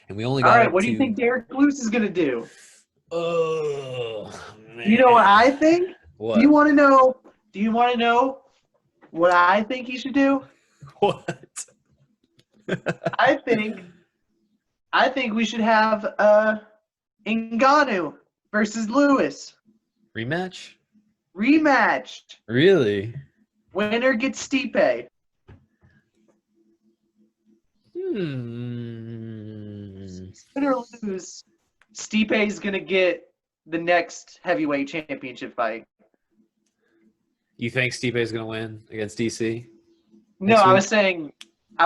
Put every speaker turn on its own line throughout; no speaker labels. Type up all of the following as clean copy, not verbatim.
and we only
All
got
right,
up
what do you
to.
think Derrick Lewis is gonna do?
Oh
You know what
man,
I think? Do you
what?
want to know? Do you want to know what I think he should do?
What?
I think I think we should have Ngannou versus Lewis
Rematch?
rematched.
Really?
Winner gets Stipe. Win or lose, Stipe is gonna get the next heavyweight championship fight.
You think Stipe is gonna win against DC
No,
next
I
week?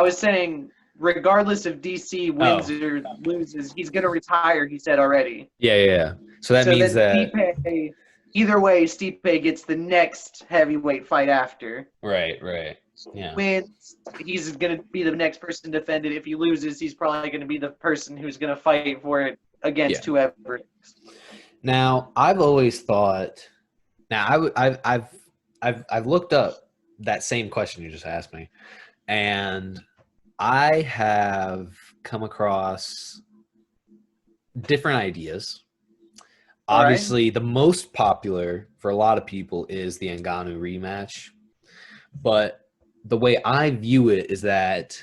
was saying, regardless if DC wins
Oh,
or loses, he's gonna retire. He said already.
yeah, yeah, yeah. So that
So
means
then
that.
Stipe, either way, Stipe gets the next heavyweight fight after.
Right, right. Yeah.
Wins, he's going to be the next person to defend it. If he loses, he's probably going to be the person who's going to fight for it
Yeah.
against whoever.
Now, I've always thought. Now, I've looked up that same question you just asked me, and I have come across different ideas.
All right.
Obviously, the most popular for a lot of people is the Ngannou rematch, but the way I view it is that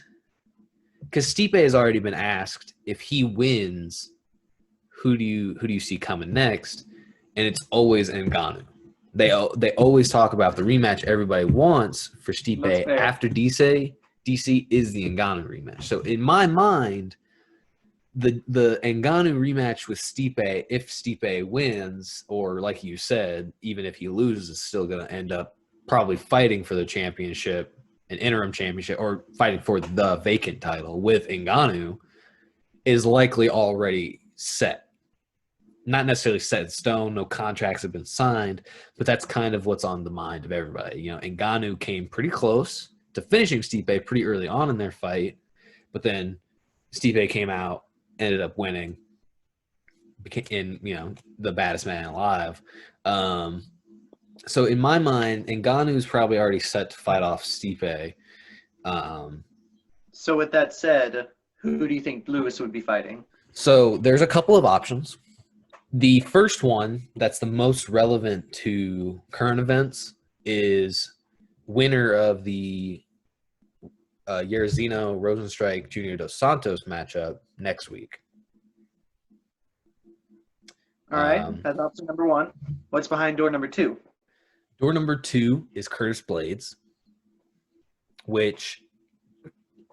because Stipe has already been asked if he wins, who do you see coming next, and it's always Ngannou. They always talk about the rematch everybody wants for
That's
Stipe
fair.
after DC. DC is the Ngannou rematch. So in my mind, the Ngannou rematch with Stipe, if Stipe wins, or like you said, even if he loses, is still going to end up probably fighting for the championship, an interim championship, or fighting for the vacant title with Ngannou, is likely already set. Not necessarily set in stone, no contracts have been signed, but that's kind of what's on the mind of everybody. You know, Ngannou came pretty close to finishing Stipe pretty early on in their fight, but then Stipe came out, ended up winning, became the baddest man alive. So in my mind, Ngannou's probably already set to fight off Stipe. Um,
So with that said, who do you think Lewis would be fighting?
so there's a couple of options. The first one that's the most relevant to current events is winner of the Yerzino Rosenstrike Junior Dos Santos matchup next week.
All right.
Um,
That's option number one. What's behind door number two?
Door number two is Curtis Blades, which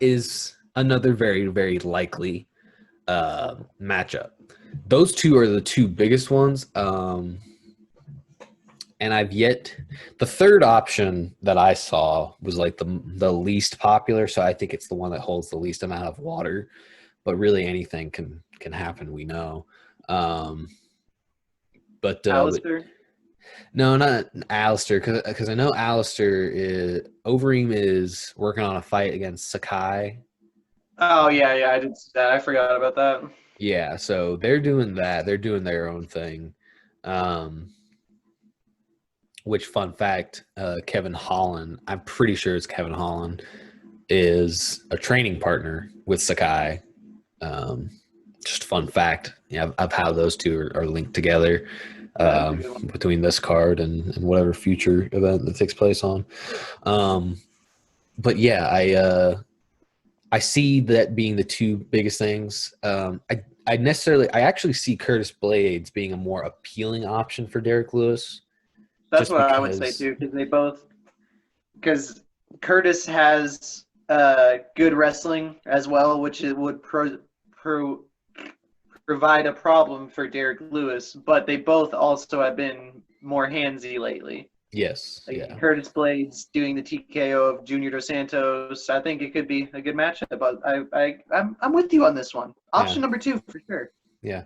is another very, very likely matchup. Those two are the two biggest ones. And the third option that I saw was like the least popular. So I think it's the one that holds the least amount of water, but really anything can happen. We know. But
Alistair?
no, not Alistair, because I know Alistair Overeem is working on a fight against Sakai.
Oh, yeah, yeah, I did see that. I forgot about that.
Yeah, so they're doing that. They're doing their own thing. Um, which, fun fact, Kevin Holland, I'm pretty sure it's Kevin Holland, is a training partner with Sakai. Just fun fact, of how those two are linked together,
That is a good one.
between this card and whatever future event that takes place on. But yeah, I see that being the two biggest things. I actually see Curtis Blades being a more appealing option for Derrick Lewis,
That's
just
what I would say
because.
too, because Curtis has good wrestling as well, which it would provide a problem for Derrick Lewis. But they both also have been more handsy lately.
Yes,
Like
yeah,
Curtis Blades doing the TKO of Junior Dos Santos. I think it could be a good matchup. But I'm with you on this one.
yeah,
Option number two for sure.
yeah.